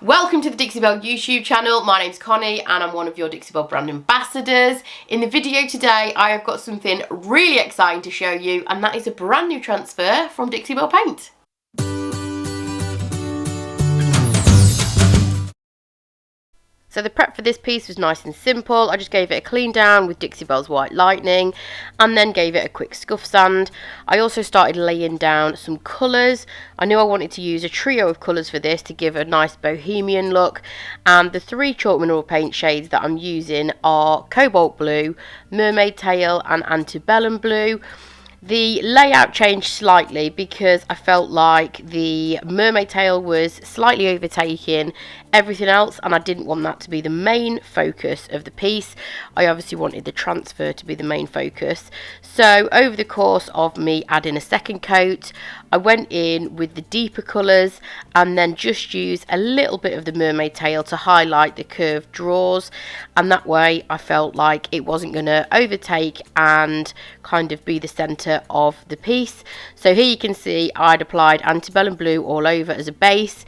Welcome to the Dixie Belle YouTube channel. My name's Connie and I'm one of your Dixie Belle brand ambassadors. In the video today, I have got something really exciting to show you, and that is a brand new transfer from Dixie Belle Paint. So the prep for this piece was nice and simple. I just gave it a clean down with Dixie Belle's White Lightning and then gave it a quick scuff sand. I also started laying down some colours. I knew I wanted to use a trio of colours for this to give a nice bohemian look, and the three chalk mineral paint shades that I'm using are Cobalt Blue, Mermaid Tail and Antebellum Blue. The layout changed slightly because I felt like the Mermaid Tail was slightly overtaking everything else, and I didn't want that to be the main focus of the piece. I obviously wanted the transfer to be the main focus. So over the course of me adding a second coat, I went in with the deeper colours and then just used a little bit of the Mermaid Tail to highlight the curved drawers, and that way I felt like it wasn't going to overtake and kind of be the centre of the piece. So here you can see I'd applied Antebellum Blue all over as a base,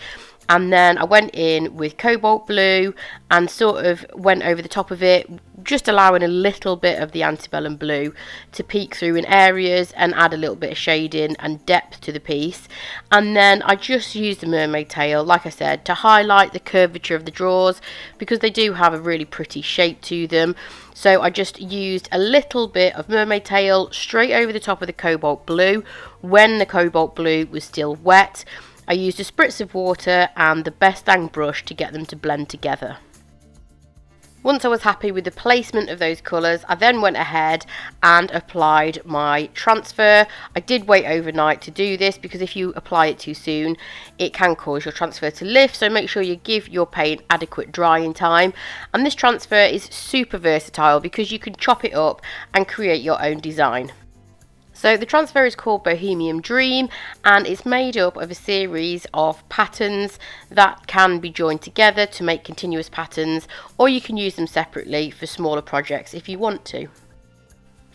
and then I went in with Cobalt Blue and sort of went over the top of it, just allowing a little bit of the Antebellum Blue to peek through in areas and add a little bit of shading and depth to the piece. And then I just used the Mermaid Tail, like I said, to highlight the curvature of the drawers because they do have a really pretty shape to them. So I just used a little bit of Mermaid Tail straight over the top of the Cobalt Blue when the Cobalt Blue was still wet. I used a spritz of water and the Best Dang brush to get them to blend together. Once I was happy with the placement of those colours, I then went ahead and applied my transfer. I did wait overnight to do this because if you apply it too soon, it can cause your transfer to lift, so make sure you give your paint adequate drying time. And this transfer is super versatile because you can chop it up and create your own design. So the transfer is called Bohemian Dream and it's made up of a series of patterns that can be joined together to make continuous patterns, or you can use them separately for smaller projects if you want to.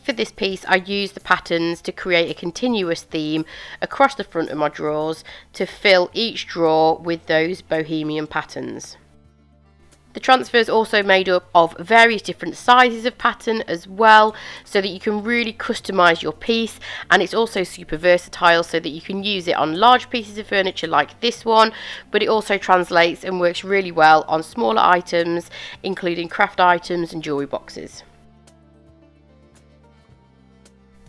For this piece I used the patterns to create a continuous theme across the front of my drawers to fill each drawer with those bohemian patterns. The transfer is also made up of various different sizes of pattern as well, so that you can really customise your piece, and it's also super versatile so that you can use it on large pieces of furniture like this one, but it also translates and works really well on smaller items including craft items and jewellery boxes.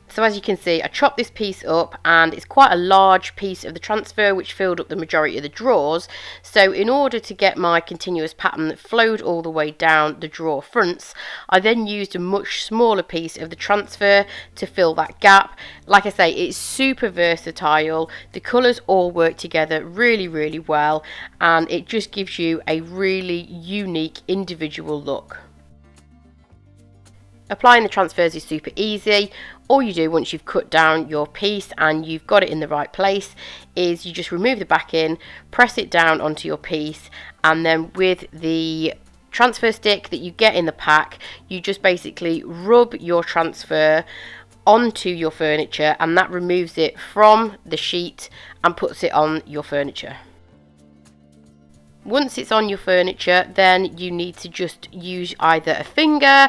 So as you can see, I chopped this piece up and it's quite a large piece of the transfer which filled up the majority of the drawers. So in order to get my continuous pattern that flowed all the way down the drawer fronts, I then used a much smaller piece of the transfer to fill that gap. Like I say, it's super versatile. The colours all work together really well, and it just gives you a really unique individual look. Applying the transfers is super easy. All you do once you've cut down your piece and you've got it in the right place is you just remove the backing, press it down onto your piece, and then with the transfer stick that you get in the pack, you just basically rub your transfer onto your furniture, and that removes it from the sheet and puts it on your furniture. Once it's on your furniture, then you need to just use either a finger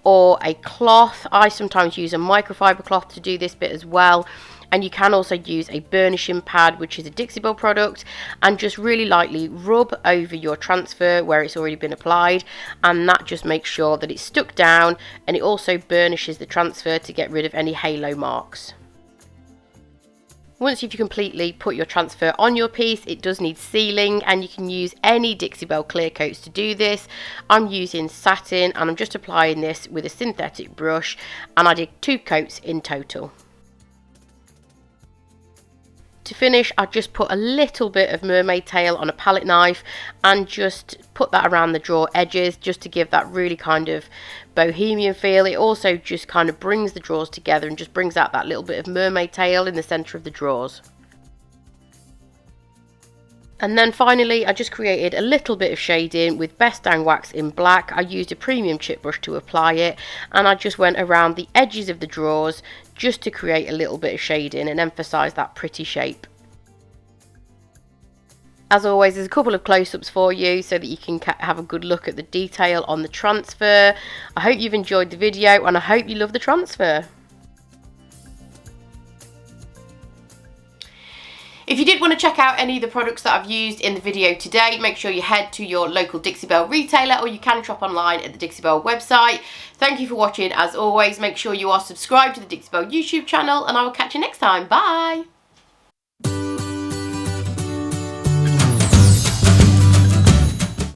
or a cloth. I sometimes use a microfiber cloth to do this bit as well, and you can also use a burnishing pad, which is a Dixie Belle product, and just really lightly rub over your transfer where it's already been applied, and that just makes sure that it's stuck down, and it also burnishes the transfer to get rid of any halo marks. Once you've completely put your transfer on your piece, it does need sealing, and you can use any Dixie Belle clear coats to do this. I'm using satin and I'm just applying this with a synthetic brush, and I did 2 coats in total. To finish, I just put a little bit of Mermaid Tail on a palette knife and just put that around the drawer edges just to give that really kind of bohemian feel. It also just kind of brings the drawers together and just brings out that little bit of Mermaid Tail in the centre of the drawers. And then finally, I just created a little bit of shading with Best Dang Wax in black. I used a premium chip brush to apply it, and I just went around the edges of the drawers just to create a little bit of shading and emphasise that pretty shape. As always, there's a couple of close-ups for you so that you can have a good look at the detail on the transfer. I hope you've enjoyed the video and I hope you love the transfer. If you did want to check out any of the products that I've used in the video today, make sure you head to your local Dixie Belle retailer, or you can shop online at the Dixie Belle website. Thank you for watching. As always, make sure you are subscribed to the Dixie Belle YouTube channel, and I will catch you next time. Bye!